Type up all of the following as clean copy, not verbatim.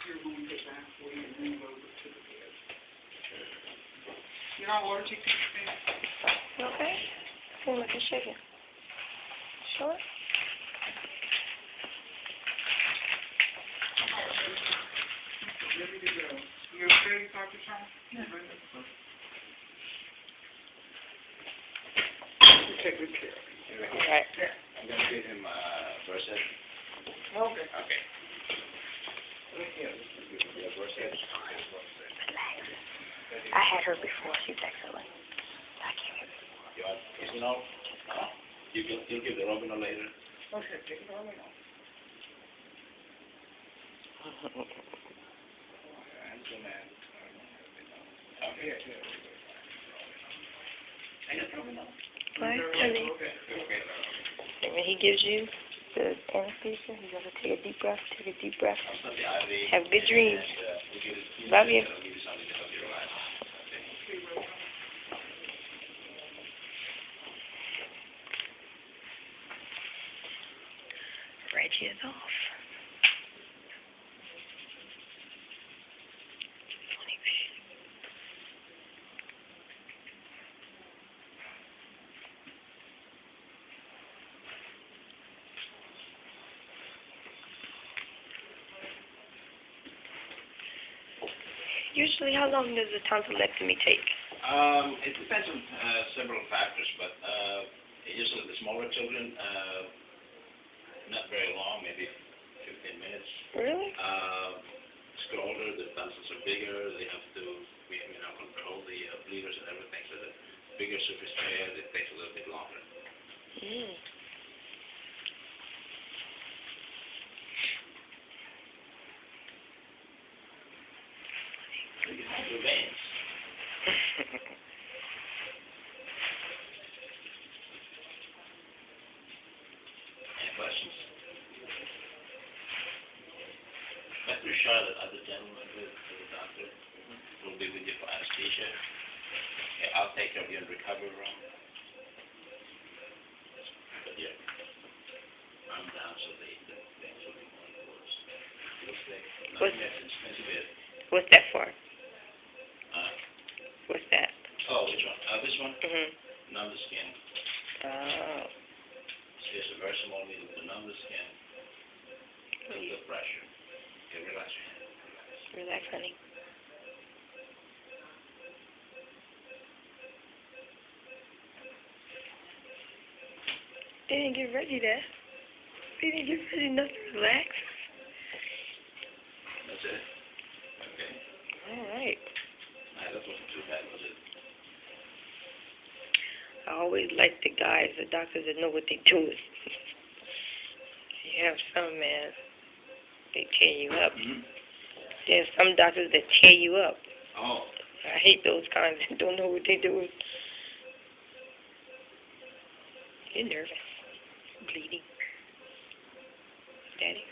you're going to back for you and move over to the bed. You know, water chicken. Okay. Seems like you're shaking. Sure. Ready to go. You okay, Dr. Sean? Yeah. We'll take good care of him. All right. Yeah. I'm going to give him Versed. Okay. Okay. Yeah, Versed. I had her before. She's excellent. I can't. You want Isnol? No? You'll give the Robinol later? Okay, take it all out. Okay. Right, honey. Okay. And when he gives you the anesthesia, you gotta take a deep breath. Take a deep breath. Have good dreams. Love you. Reggie is off. Funny man. Usually, how long does a tonsillectomy take? It depends on several factors, but usually the smaller children, not very long, maybe 15 minutes. Really? As they get older, the tonsils are bigger. They have to, control the bleeders and everything. So the bigger surface area, it takes a little bit longer. Mm. You have the veins. Any questions? Dr. Charlotte, other gentleman with the doctor, will be with you for anesthesia. Okay, I'll take care of you in the recovery room. But yeah, I'm down, so things will be more worse. Looks like nothing that's expensive. What's that for? What's that? Oh, which one? This one? Mhm. Numb the skin. Oh. It's just a very small needle to numb the skin. Feel the pressure. Okay, relax your hand. Relax, honey. They didn't give Reggie that. They didn't give Reggie nothing to relax. That's it. Okay. All right. That wasn't too bad, was it? I always like the guys, the doctors that know what they're doing. You have some, man, they tear you up. Mm-hmm. There's some doctors that tear you up. Oh. I hate those kinds that don't know what they're doing. You're nervous. Bleeding. Daddy?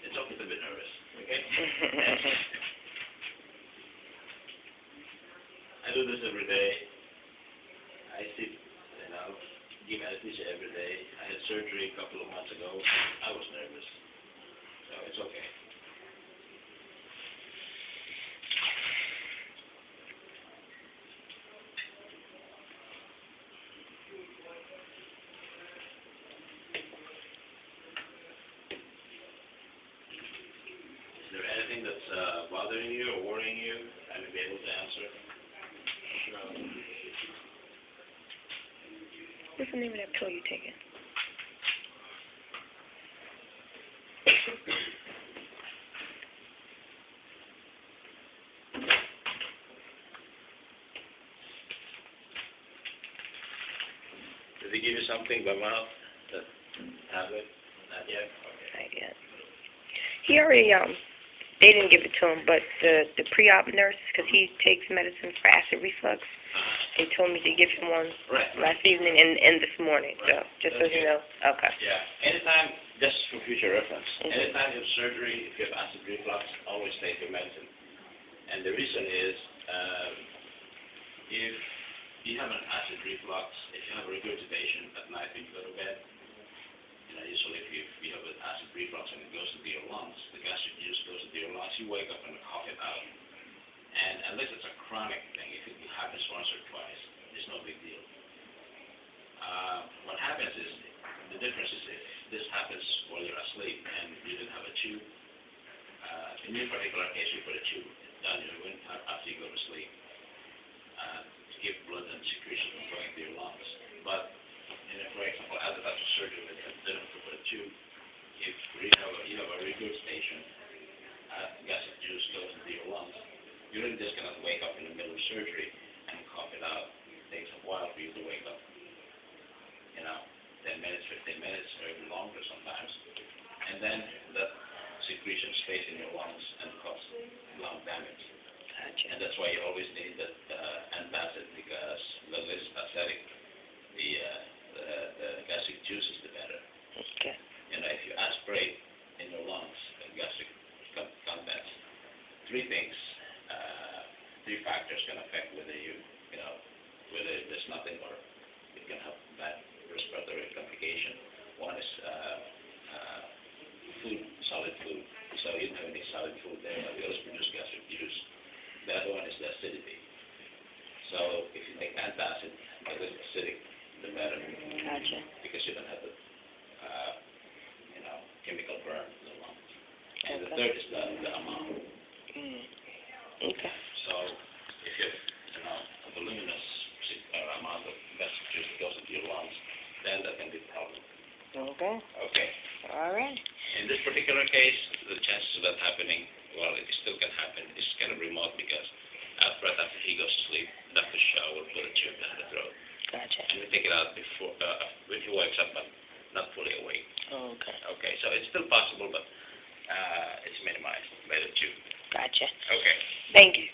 It's okay to be nervous. Okay? I do this every day. I sit, give anesthesia every day. I had surgery a couple of months ago. I was nervous. So it's okay. Is there anything that's bothering you or worrying you? I may be able to answer. What's the name of that pill you're taking? they give you something by mouth? That tablet? Not yet? Okay. Not yet. He already, they didn't give it to him, but the pre-op nurse, because he takes medicine for acid reflux, they told me to give him one Right. last evening and this morning, so, Right. just so you know. Okay. Yeah. Anytime, just for future reference, Mhm. anytime you have surgery, if you have acid reflux, always take your medicine. And the reason is, if you have an acid reflux, if you have regurgitation at night when you go to bed, usually if you have an acid reflux and it goes into your lungs, the gastric juice goes into your lungs, you wake up and cough it out. And unless it's a chronic thing, if it happens once or twice, it's no big deal. What happens is, the difference is if this happens while you're asleep and you didn't have a tube, in your particular case, you put a tube down your wind after you go to sleep to keep blood and secretion from going to your lungs. But, for example, at the time of surgery, they didn't have to put a tube. If you have a regurgitation, gastric juice goes into your lungs, you really just cannot wake up in the middle of surgery and cough it out. It takes a while for you to wake up. 10 minutes, 15 minutes, or even longer sometimes. And then that secretion stays in your lungs and causes lung damage. Gotcha. And that's why you always need that antacid, because the less acidic the gastric juice is, the better. Okay. If you aspirate in your lungs and gastric contents, three factors can affect whether whether there's nothing or it can have bad respiratory complication. One is food, solid food. So you don't have any solid food there, but you also produce gastric juice. The other one is the acidity. So if you take antacid, the less acidic, the better. Gotcha. Because you don't have the chemical burn in the lungs. And the Okay. third is the amount. Okay. So if you have a voluminous amount of gastric juice that goes into your lungs, then that can be a problem. Okay. Okay. All right. In this particular case, the chances of that happening, well, it still can happen. It's kind of remote because right after he goes to sleep, Dr. Shaw will put a tube down the throat. Gotcha. And we take it out before when he wakes up, but not fully awake. Okay. Okay, so it's still possible, but it's minimized by the tube. Gotcha. Okay. Thank you.